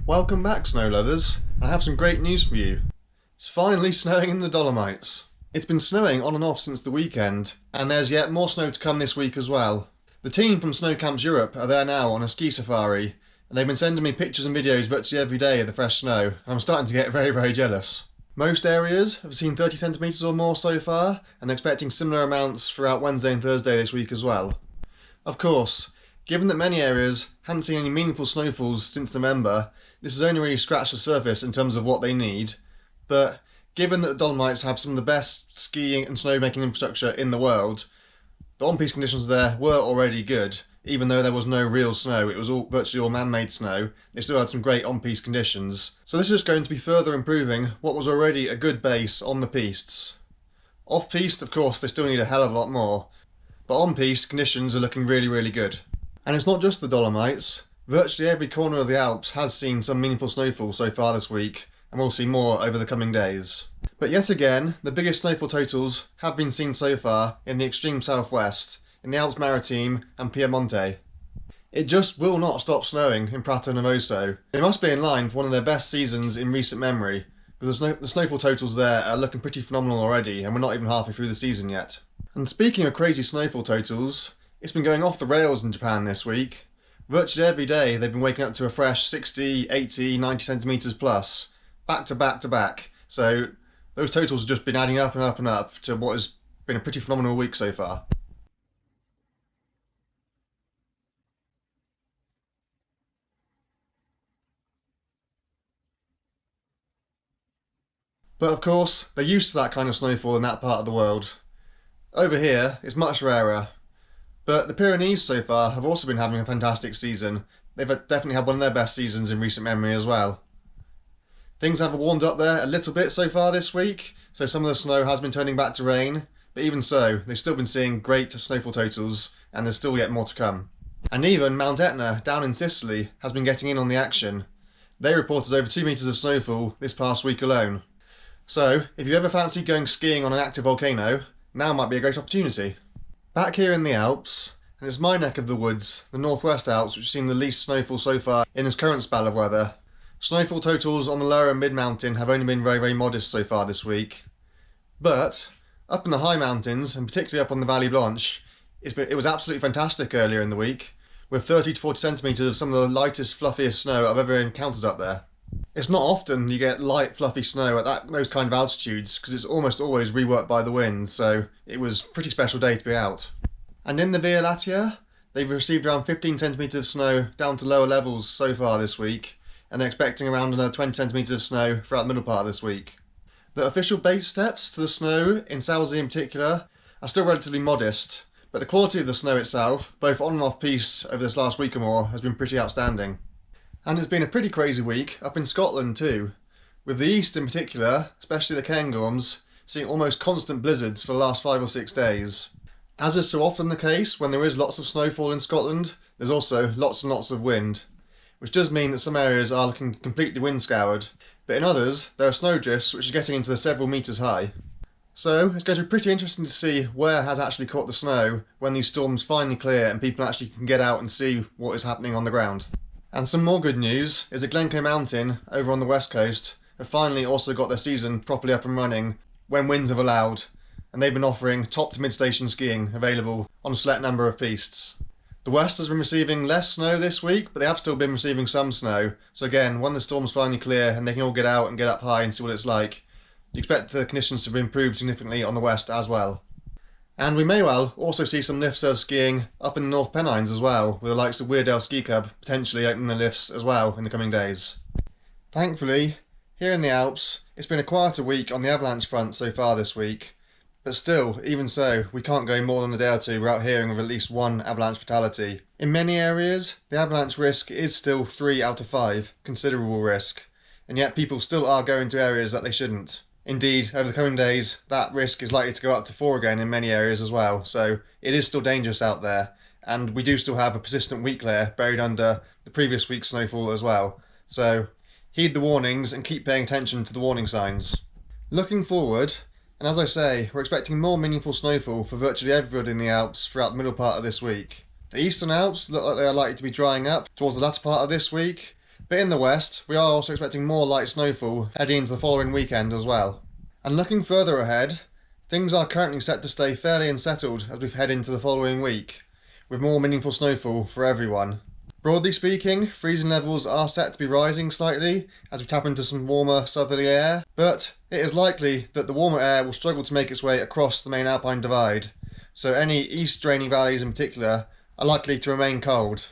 Welcome back, snow lovers. I have some great news for you. It's finally snowing in the Dolomites. It's been snowing on and off since the weekend, and there's yet more snow to come this week as well. The team from Snow Camps Europe are there now on a ski safari, and they've been sending me pictures and videos virtually every day of the fresh snow, and I'm starting to get very jealous. Most areas have seen 30 centimetres or more so far, and they're expecting similar amounts throughout Wednesday and Thursday this week as well. Of course, given that many areas hadn't seen any meaningful snowfalls since November, this has only really scratched the surface in terms of what they need, but given that the Dolomites have some of the best skiing and snowmaking infrastructure in the world, the on-piste conditions there were already good. Even though there was no real snow, it was virtually all man-made snow, they still had some great on-piste conditions. So this is going to be further improving what was already a good base on the pistes. Off-piste, of course, they still need a hell of a lot more, but on-piste conditions are looking really good. And it's not just the Dolomites. Virtually every corner of the Alps has seen some meaningful snowfall so far this week, and we'll see more over the coming days. But yet again, the biggest snowfall totals have been seen so far in the extreme southwest, in the Alps Maritime and Piemonte. It just will not stop snowing in Prato Novoso. They must be in line for one of their best seasons in recent memory, because the snowfall totals there are looking pretty phenomenal already, and we're not even halfway through the season yet. And speaking of crazy snowfall totals, it's been going off the rails in Japan this week. Virtually every day they've been waking up to a fresh 60, 80, 90 centimetres plus, back to back. So those totals have just been adding up and up to what has been a pretty phenomenal week so far. But of course, they're used to that kind of snowfall in that part of the world. Over here, it's much rarer. But the Pyrenees so far have also been having a fantastic season. They've definitely had one of their best seasons in recent memory as well. Things have warmed up there a little bit so far this week, so some of the snow has been turning back to rain, but even so, they've still been seeing great snowfall totals, and there's still yet more to come. And even Mount Etna, down in Sicily, has been getting in on the action. They reported over 2 metres of snowfall this past week alone. So, if you ever fancy going skiing on an active volcano, now might be a great opportunity. Back here in the Alps, and it's my neck of the woods, the Northwest Alps, which has seen the least snowfall so far in this current spell of weather. Snowfall totals on the lower and mid-mountain have only been very modest so far this week. But, up in the high mountains, and particularly up on the Vallée Blanche, it was absolutely fantastic earlier in the week, with 30 to 40 centimetres of some of the lightest, fluffiest snow I've ever encountered up there. It's not often you get light, fluffy snow at those kind of altitudes, because it's almost always reworked by the wind, so it was a pretty special day to be out. And in the Via Latia, they've received around 15 centimetres of snow down to lower levels so far this week, and they're expecting around another 20 centimetres of snow throughout the middle part of this week. The official base steps to the snow, in Salzey in particular, are still relatively modest, but the quality of the snow itself, both on and off piste over this last week or more, has been pretty outstanding. And it's been a pretty crazy week up in Scotland too, with the east in particular, especially the Cairngorms, seeing almost constant blizzards for the last 5 or 6 days. As is so often the case when there is lots of snowfall in Scotland, there's also lots and lots of wind, which does mean that some areas are looking completely wind-scoured, but in others there are snowdrifts which are getting into the several metres high. So it's going to be pretty interesting to see where has actually caught the snow when these storms finally clear and people actually can get out and see what is happening on the ground. And some more good news is that Glencoe Mountain, over on the west coast, have finally also got their season properly up and running when winds have allowed, and they've been offering top to mid-station skiing available on a select number of pistes. The west has been receiving less snow this week, but they have still been receiving some snow, so again, when the storms finally clear and they can all get out and get up high and see what it's like, you expect the conditions to improve significantly on the west as well. And we may well also see some lift serve skiing up in the North Pennines as well, with the likes of Weardale Ski Club potentially opening the lifts as well in the coming days. Thankfully, here in the Alps, it's been a quieter week on the avalanche front so far this week, but still, even so, we can't go more than a day or two without hearing of at least one avalanche fatality. In many areas, the avalanche risk is still 3 out of 5, considerable risk, and yet people still are going to areas that they shouldn't. Indeed, over the coming days, that risk is likely to go up to 4 again in many areas as well, so it is still dangerous out there, and we do still have a persistent weak layer buried under the previous week's snowfall as well, so heed the warnings and keep paying attention to the warning signs. Looking forward, and as I say, we're expecting more meaningful snowfall for virtually everybody in the Alps throughout the middle part of this week. The Eastern Alps look like they are likely to be drying up towards the latter part of this week, But in the west, we are also expecting more light snowfall heading into the following weekend as well. And looking further ahead, things are currently set to stay fairly unsettled as we head into the following week, with more meaningful snowfall for everyone. Broadly speaking, freezing levels are set to be rising slightly as we tap into some warmer southerly air, but it is likely that the warmer air will struggle to make its way across the main Alpine divide, so any east draining valleys in particular are likely to remain cold.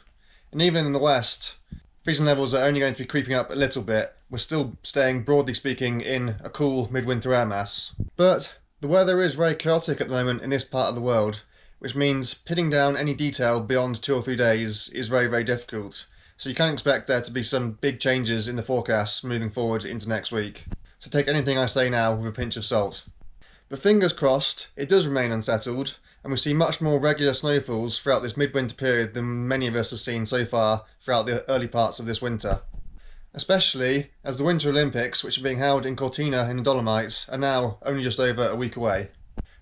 And even in the west, freezing levels are only going to be creeping up a little bit. We're still staying, broadly speaking, in a cool midwinter air mass. But the weather is very chaotic at the moment in this part of the world, which means pinning down any detail beyond 2 or 3 days is very, very difficult. So you can expect there to be some big changes in the forecasts moving forward into next week. So take anything I say now with a pinch of salt. But fingers crossed, it does remain unsettled, and we see much more regular snowfalls throughout this midwinter period than many of us have seen so far throughout the early parts of this winter. Especially as the Winter Olympics, which are being held in Cortina in the Dolomites, are now only just over a week away.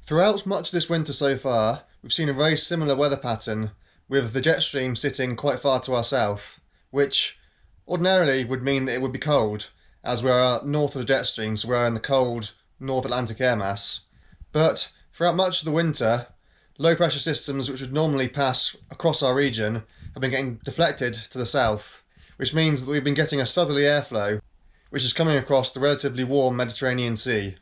Throughout much of this winter so far, we've seen a very similar weather pattern, with the jet stream sitting quite far to our south, which ordinarily would mean that it would be cold, as we are north of the jet stream, so we're in the cold North Atlantic air mass. But throughout much of the winter, low pressure systems which would normally pass across our region have been getting deflected to the south, which means that we've been getting a southerly airflow, which is coming across the relatively warm Mediterranean Sea.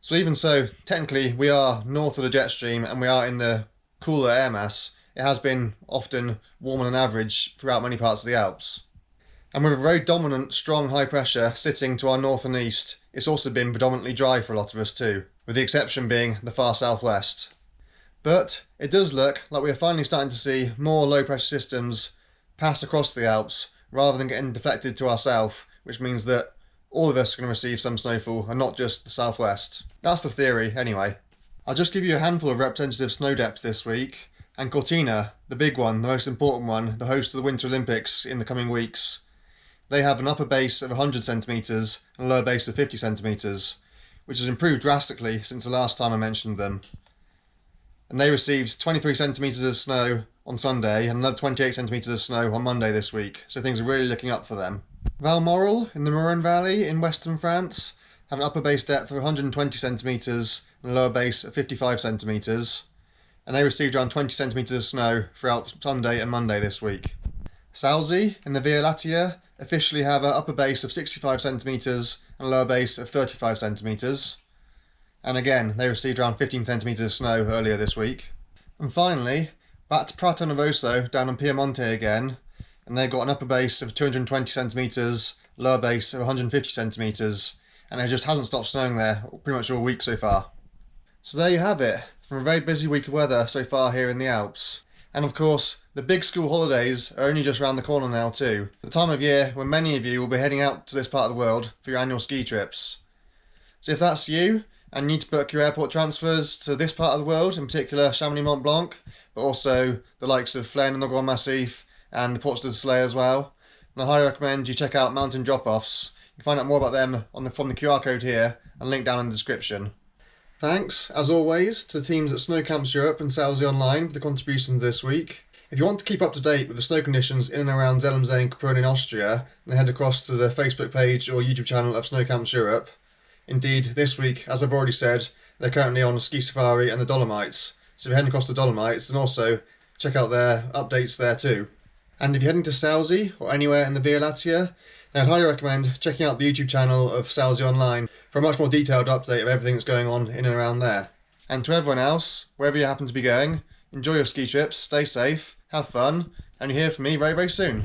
So even so, technically we are north of the jet stream and we are in the cooler air mass. It has been often warmer than average throughout many parts of the Alps. And with a very dominant, strong high pressure sitting to our north and east, it's also been predominantly dry for a lot of us too, with the exception being the far southwest. But it does look like we are finally starting to see more low pressure systems pass across the Alps rather than getting deflected to our south, which means that all of us are going to receive some snowfall and not just the southwest. That's the theory anyway. I'll just give you a handful of representative snow depths this week, and Cortina, the big one, the most important one, the host of the Winter Olympics in the coming weeks, they have an upper base of 100 centimetres and a lower base of 50 centimetres, which has improved drastically since the last time I mentioned them. And they received 23 centimetres of snow on Sunday and another 28 centimetres of snow on Monday this week, so things are really looking up for them. Valmorel in the Maron Valley in western France have an upper base depth of 120 centimetres and a lower base of 55 centimetres, and they received around 20 centimetres of snow throughout Sunday and Monday this week. Salsi in the Via Latia officially have an upper base of 65 centimetres and a lower base of 35 centimetres, and again they received around 15 centimetres of snow earlier this week. And finally, back to Prato Novoso down in Piemonte again, and they've got an upper base of 220 centimetres, lower base of 150 centimetres, and it just hasn't stopped snowing there pretty much all week so far. So there you have it, from a very busy week of weather so far here in the Alps. And of course, the big school holidays are only just around the corner now too, the time of year when many of you will be heading out to this part of the world for your annual ski trips. So if that's you, and you need to book your airport transfers to this part of the world, in particular Chamonix Mont Blanc, but also the likes of Flaine and the Grand Massif, and the Portes de Soleil as well, and I highly recommend you check out Mountain Drop-Offs. You can find out more about them from the QR code here and link down in the description. Thanks, as always, to the teams at Snow Camps Europe and Salsi Online for the contributions this week. If you want to keep up to date with the snow conditions in and around Zellumsee and Kaprun in Austria, then head across to the Facebook page or YouTube channel of Snow Camps Europe. Indeed, this week, as I've already said, they're currently on a ski safari and the Dolomites, so if you're heading across the Dolomites, then also check out their updates there too. And if you're heading to Salsi or anywhere in the Via Latia, then I'd highly recommend checking out the YouTube channel of Salsi Online for a much more detailed update of everything that's going on in and around there. And to everyone else, wherever you happen to be going, enjoy your ski trips, stay safe, have fun, and you'll hear from me very, very soon.